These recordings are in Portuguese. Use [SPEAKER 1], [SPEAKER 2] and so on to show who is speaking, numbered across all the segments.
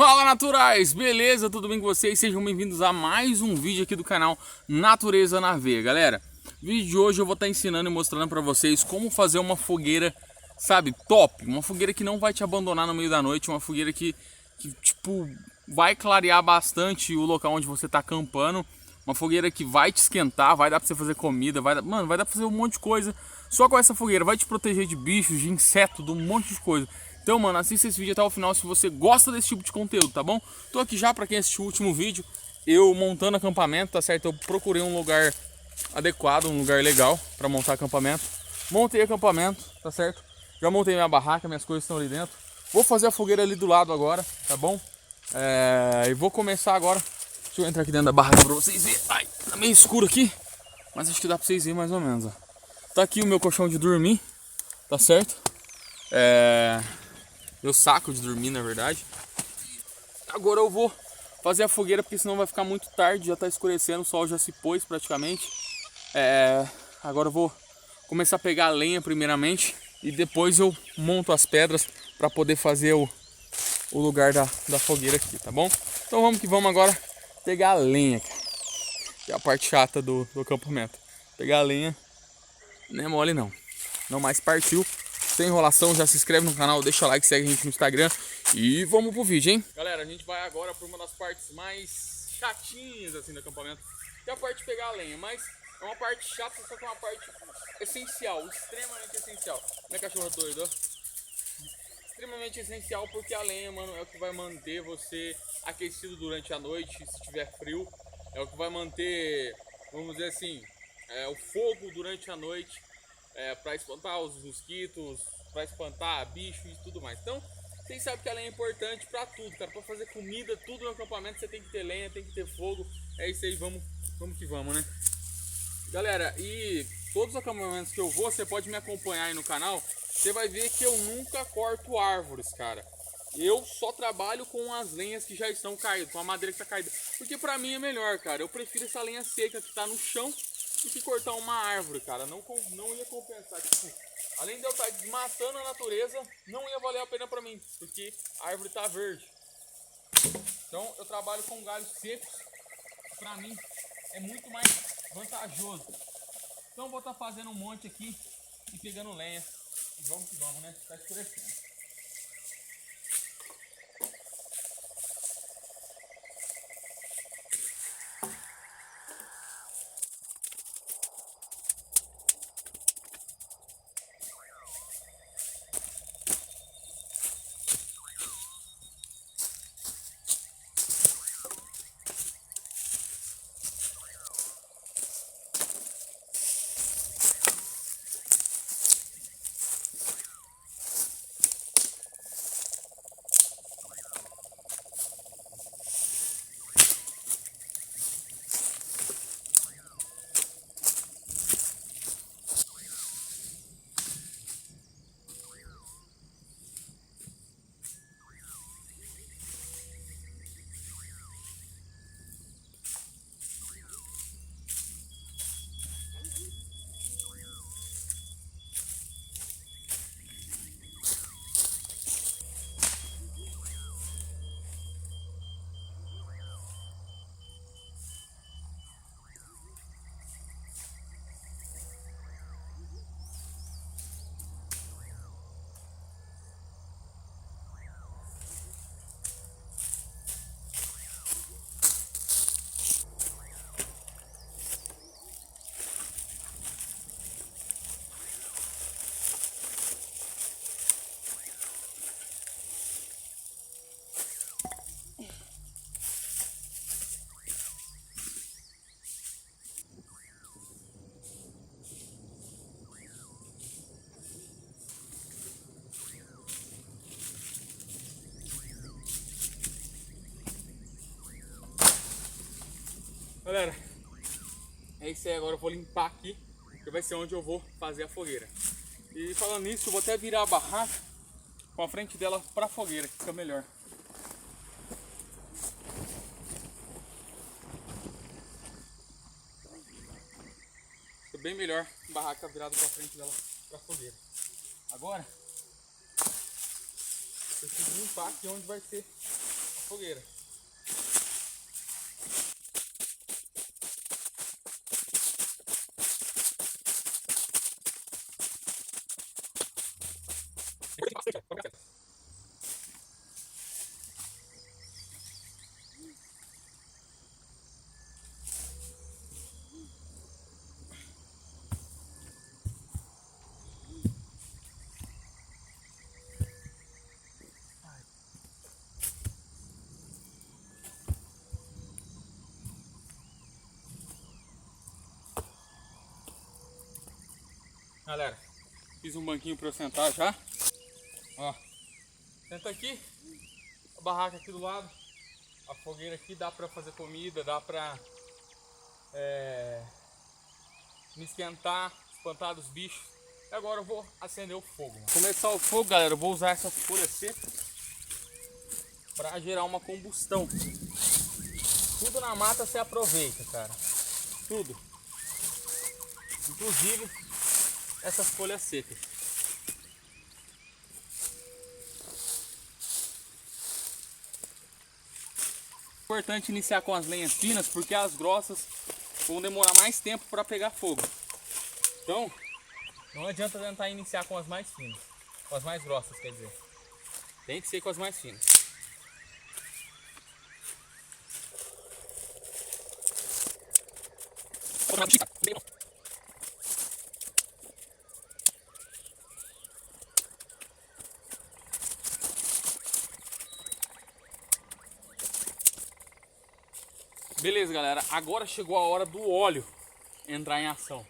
[SPEAKER 1] Fala, naturais! Beleza? Tudo bem com vocês? Sejam bem-vindos a mais um vídeo aqui do canal Natureza na Veia. Galera, no vídeo de hoje eu vou estar ensinando e mostrando para vocês como fazer uma fogueira, sabe, top. Uma fogueira que não vai te abandonar no meio da noite, uma fogueira que tipo, vai clarear bastante o local onde você está acampando. Uma fogueira que vai te esquentar, vai dar para você fazer comida, vai dar para fazer um monte de coisa. Só com essa fogueira vai te proteger de bichos, de insetos, de um monte de coisa. Então, mano, assista esse vídeo até o final se você gosta desse tipo de conteúdo, tá bom? Tô aqui já, pra quem assistiu o último vídeo, eu montando acampamento, tá certo? Eu procurei um lugar adequado, um lugar legal pra montar acampamento. Montei acampamento, tá certo? Já montei minha barraca, minhas coisas estão ali dentro. Vou fazer a fogueira ali do lado agora, tá bom? E vou começar agora. Deixa eu entrar aqui dentro da barraca pra vocês verem. Ai, tá meio escuro aqui, mas acho que dá pra vocês verem mais ou menos, ó. Tá aqui o meu colchão de dormir, tá certo? Meu saco de dormir, na verdade. Agora eu vou fazer a fogueira, porque senão vai ficar muito tarde, já tá escurecendo, o sol já se pôs praticamente. Agora eu vou começar a pegar a lenha primeiramente e depois eu monto as pedras para poder fazer o lugar da fogueira aqui, tá bom? Então vamos que vamos agora pegar a lenha, cara. Que é a parte chata do acampamento. Pegar a lenha não é mole não. Não mais partiu. Sem enrolação, já se inscreve no canal, deixa o like, segue a gente no Instagram e vamos pro vídeo, hein? Galera, a gente vai agora para uma das partes mais chatinhas assim do acampamento, que é a parte de pegar a lenha, mas é uma parte chata, só que é uma parte essencial, extremamente essencial. Minha cachorra doida, ó. Extremamente essencial porque a lenha, mano, é o que vai manter você aquecido durante a noite, se tiver frio. É o que vai manter, vamos dizer assim, o fogo durante a noite. Para espantar os mosquitos, para espantar bichos e tudo mais. Então, vocês sabem que a lenha é importante para tudo, cara. Para fazer comida, tudo no acampamento você tem que ter lenha, tem que ter fogo. É isso aí, vamos que vamos, né? Galera, e todos os acampamentos que eu vou, você pode me acompanhar aí no canal. Você vai ver que eu nunca corto árvores, cara. Eu só trabalho com as lenhas que já estão caídas, com a madeira que está caída. Porque pra mim é melhor, cara. Eu prefiro essa lenha seca que tá no chão do que cortar uma árvore, cara. Não ia compensar. Tipo, além de eu estar desmatando a natureza, não ia valer a pena pra mim, porque a árvore tá verde. Então eu trabalho com galhos secos. Pra mim é muito mais vantajoso. Então eu vou estar fazendo um monte aqui e pegando lenha. E vamos que vamos, né? Tá escurecendo. Galera, é isso aí. Agora eu vou limpar aqui, que vai ser onde eu vou fazer a fogueira. E falando nisso, eu vou até virar a barraca com a frente dela pra fogueira, que fica melhor. Fica bem melhor a barraca virada com a frente dela pra fogueira. Agora, eu preciso limpar aqui onde vai ser fogueira. Galera, fiz um banquinho para eu sentar já. Ó, senta aqui, a barraca aqui do lado, a fogueira aqui, dá para fazer comida, dá para me esquentar, espantar dos bichos. E agora eu vou acender o fogo. Pra começar o fogo, galera, eu vou usar essas folhas secas para gerar uma combustão. Tudo na mata você aproveita, cara. Tudo. Inclusive essas folhas secas. É importante iniciar com as lenhas finas, porque as grossas vão demorar mais tempo para pegar fogo. Então, não adianta tentar iniciar com as mais finas. Com as mais grossas, quer dizer. Tem que ser com as mais finas. Beleza, galera, agora chegou a hora do óleo entrar em ação,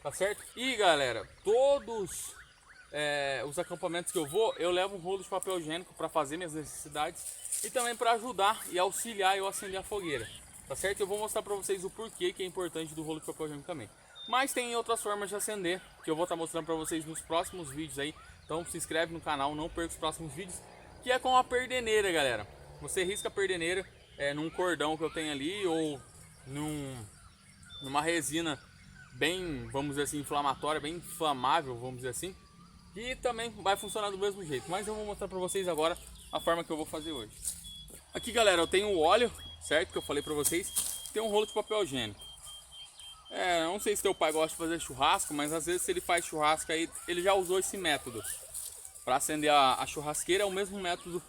[SPEAKER 1] tá certo? E galera, todos os acampamentos que eu vou, eu levo um rolo de papel higiênico para fazer minhas necessidades e também para ajudar e auxiliar eu a acender a fogueira, tá certo? Eu vou mostrar para vocês o porquê que é importante do rolo de papel higiênico também. Mas tem outras formas de acender que eu vou estar mostrando para vocês nos próximos vídeos aí, então se inscreve no canal, não perca os próximos vídeos, que é com a perdeneira, galera. Você risca a perdeneira num cordão que eu tenho ali ou numa resina bem, vamos dizer assim, inflamatória, bem inflamável, vamos dizer assim, e também vai funcionar do mesmo jeito. Mas eu vou mostrar para vocês agora a forma que eu vou fazer hoje. Aqui, galera, eu tenho o óleo, certo, que eu falei para vocês, tem um rolo de papel higiênico. Não sei se teu pai gosta de fazer churrasco, mas às vezes se ele faz churrasco aí, ele já usou esse método para acender a churrasqueira. É o mesmo método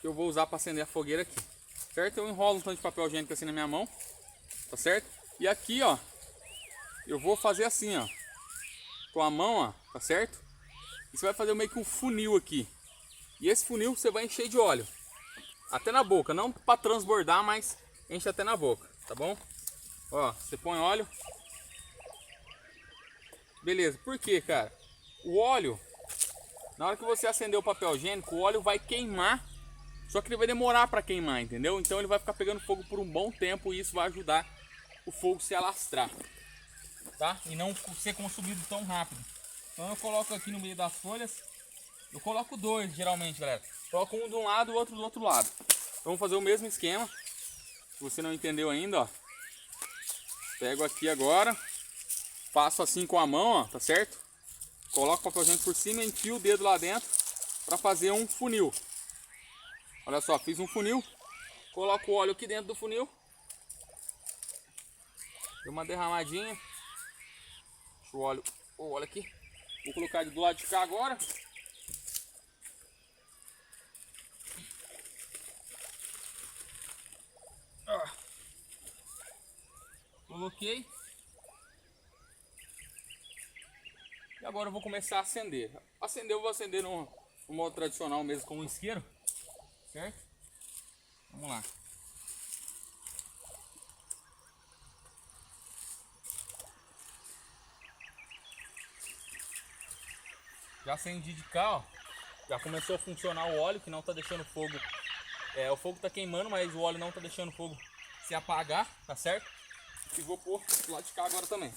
[SPEAKER 1] que eu vou usar para acender a fogueira aqui. Certo? Eu enrolo um tanto de papel higiênico assim na minha mão, tá certo? E aqui, ó, eu vou fazer assim, ó, com a mão, ó, tá certo? E você vai fazer meio que um funil aqui. E esse funil você vai encher de óleo, até na boca, não para transbordar, mas enche até na boca, tá bom? Ó, você põe óleo. Beleza, por quê, cara? O óleo, na hora que você acender o papel higiênico, o óleo vai queimar. Só que ele vai demorar para queimar, entendeu? Então ele vai ficar pegando fogo por um bom tempo e isso vai ajudar o fogo se alastrar, tá? E não ser consumido tão rápido. Então eu coloco aqui no meio das folhas. Eu coloco dois, geralmente, galera. Coloco um de um lado e o outro do outro lado. Então vamos fazer o mesmo esquema. Se você não entendeu ainda, ó. Pego aqui agora. Faço assim com a mão, ó, tá certo? Coloco o papel higiênico por cima e enfio o dedo lá dentro para fazer um funil. Olha só, fiz um funil, coloco o óleo aqui dentro do funil, deu uma derramadinha, deixa o óleo aqui, vou colocar do lado de cá agora. Coloquei. E agora eu vou começar a acender. Eu vou acender no modo tradicional mesmo, com um isqueiro. Certo? Vamos lá. Já acendi de cá, ó. Já começou a funcionar o óleo, que não tá deixando o fogo. O fogo tá queimando, mas o óleo não tá deixando o fogo se apagar, tá certo? E vou pôr do lado de cá agora também.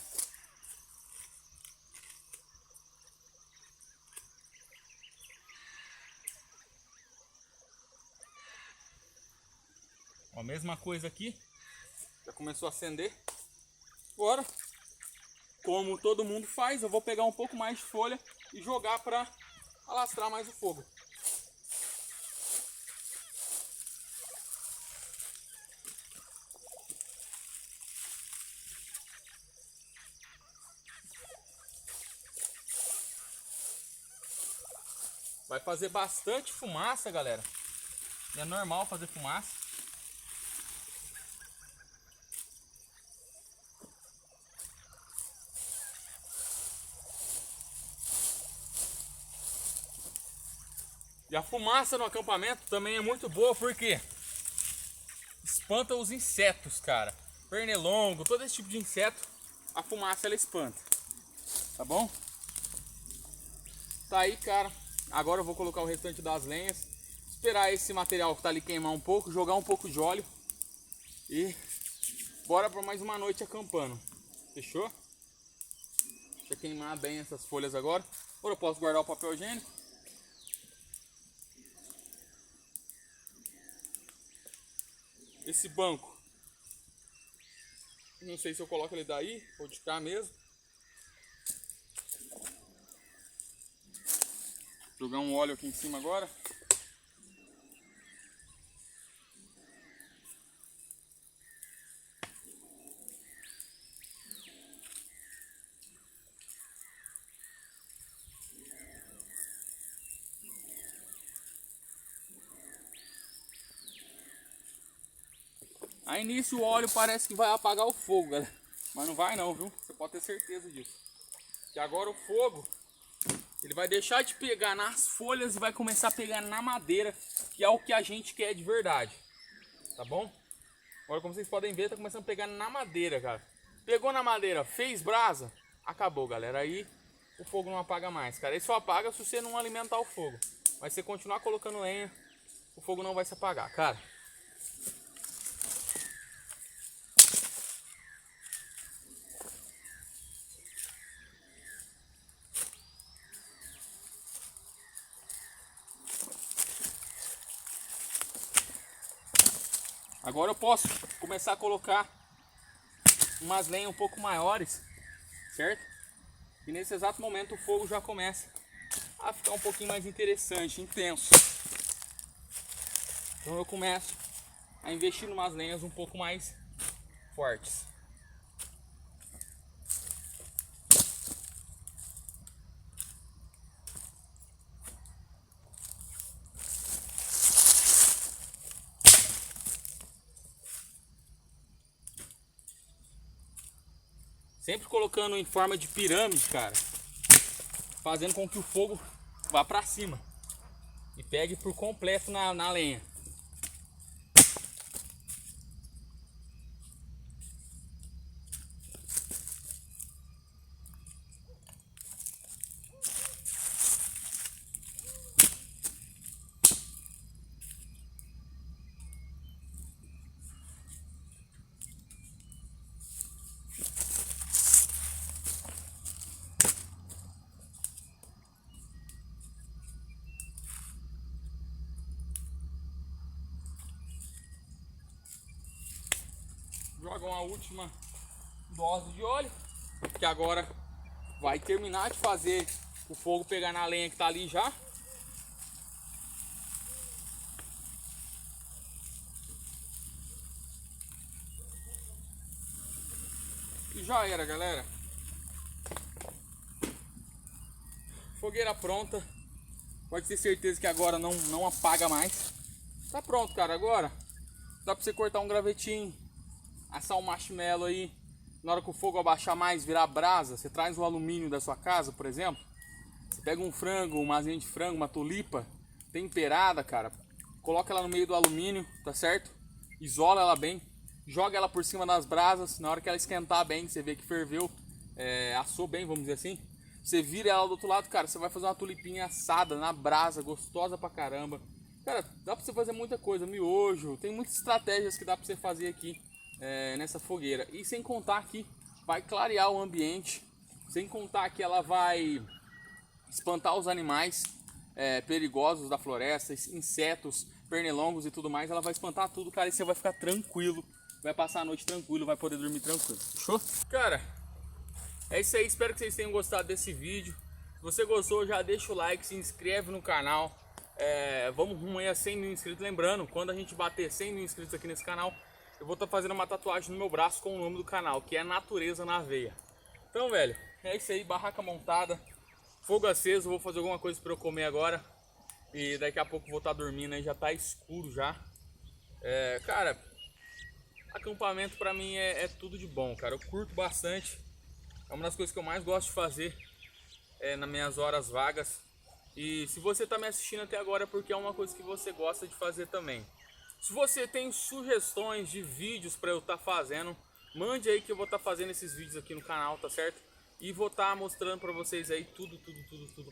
[SPEAKER 1] Ó, mesma coisa aqui, já começou a acender. Agora, como todo mundo faz, eu vou pegar um pouco mais de folha e jogar para alastrar mais o fogo. Vai fazer bastante fumaça, galera. E é normal fazer fumaça. E a fumaça no acampamento também é muito boa porque espanta os insetos, cara. Pernilongo, todo esse tipo de inseto, a fumaça ela espanta. Tá bom? Tá aí, cara. Agora eu vou colocar o restante das lenhas. Esperar esse material que tá ali queimar um pouco, jogar um pouco de óleo. E bora para mais uma noite acampando. Fechou? Deixa eu queimar bem essas folhas agora. Agora eu posso guardar o papel higiênico. Esse banco, não sei se eu coloco ele daí ou de cá mesmo. Jogar um óleo aqui em cima agora. Aí nisso o óleo parece que vai apagar o fogo, galera. Mas não vai não, viu? Você pode ter certeza disso. Que agora o fogo, ele vai deixar de pegar nas folhas e vai começar a pegar na madeira, que é o que a gente quer de verdade. Tá bom? Agora, como vocês podem ver, tá começando a pegar na madeira, cara. Pegou na madeira, fez brasa, acabou, galera. Aí o fogo não apaga mais, cara. Ele só apaga se você não alimentar o fogo. Mas se você continuar colocando lenha, o fogo não vai se apagar, cara. Agora eu posso começar a colocar umas lenhas um pouco maiores, certo? E nesse exato momento o fogo já começa a ficar um pouquinho mais interessante, intenso. Então eu começo a investir em umas lenhas um pouco mais fortes. Sempre colocando em forma de pirâmide, cara. Fazendo com que o fogo vá pra cima. E pegue por completo na lenha. Joga uma última dose de óleo, que agora vai terminar de fazer o fogo pegar na lenha que tá ali já. E já era, galera. Fogueira pronta. Pode ter certeza que agora não apaga mais. Tá pronto, cara. Agora dá pra você cortar um gravetinho, assar um marshmallow aí. Na hora que o fogo abaixar mais, virar brasa, você traz o alumínio da sua casa, por exemplo. Você pega um frango, uma asinha de frango, uma tulipa temperada, cara. Coloca ela no meio do alumínio, tá certo? Isola ela bem. Joga ela por cima das brasas. Na hora que ela esquentar bem, você vê que ferveu, assou bem, vamos dizer assim. Você vira ela do outro lado, cara, você vai fazer uma tulipinha assada na brasa, gostosa pra caramba. Cara, dá pra você fazer muita coisa, miojo, tem muitas estratégias que dá pra você fazer aqui nessa fogueira. E sem contar que vai clarear o ambiente, sem contar que ela vai espantar os animais perigosos da floresta, insetos, pernilongos e tudo mais. Ela vai espantar tudo, cara, e você vai ficar tranquilo, vai passar a noite tranquilo, vai poder dormir tranquilo. Fechou? Cara, é isso aí, espero que vocês tenham gostado desse vídeo. Se você gostou, já deixa o like, se inscreve no canal. Vamos rumo aí a 100 mil inscritos. Lembrando, quando a gente bater 100 mil inscritos aqui nesse canal, eu vou estar fazendo uma tatuagem no meu braço com o nome do canal, que é Natureza na Veia. Então, velho, é isso aí, barraca montada, fogo aceso. Vou fazer alguma coisa para eu comer agora. E daqui a pouco vou estar dormindo aí, já tá escuro já. Cara, acampamento pra mim é tudo de bom, cara. Eu curto bastante. É uma das coisas que eu mais gosto de fazer nas minhas horas vagas. E se você tá me assistindo até agora é porque é uma coisa que você gosta de fazer também. Se você tem sugestões de vídeos para eu estar fazendo, mande aí que eu vou estar fazendo esses vídeos aqui no canal, tá certo? E vou estar mostrando para vocês aí tudo,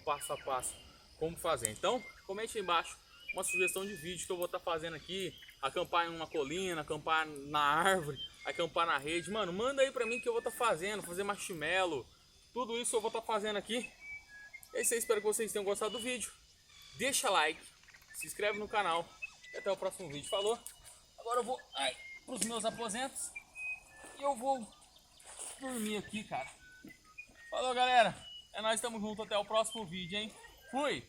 [SPEAKER 1] passo a passo, como fazer. Então, comente aí embaixo uma sugestão de vídeo que eu vou estar fazendo aqui. Acampar em uma colina, acampar na árvore, acampar na rede. Mano, manda aí pra mim que eu vou estar fazendo, fazer marshmallow. Tudo isso eu vou estar fazendo aqui. É isso aí, espero que vocês tenham gostado do vídeo. Deixa like, se inscreve no canal e até o próximo vídeo. Falou? Agora eu vou pros meus aposentos e eu vou dormir aqui, cara. Falou, galera. É nóis, tamo junto. Até o próximo vídeo, hein? Fui!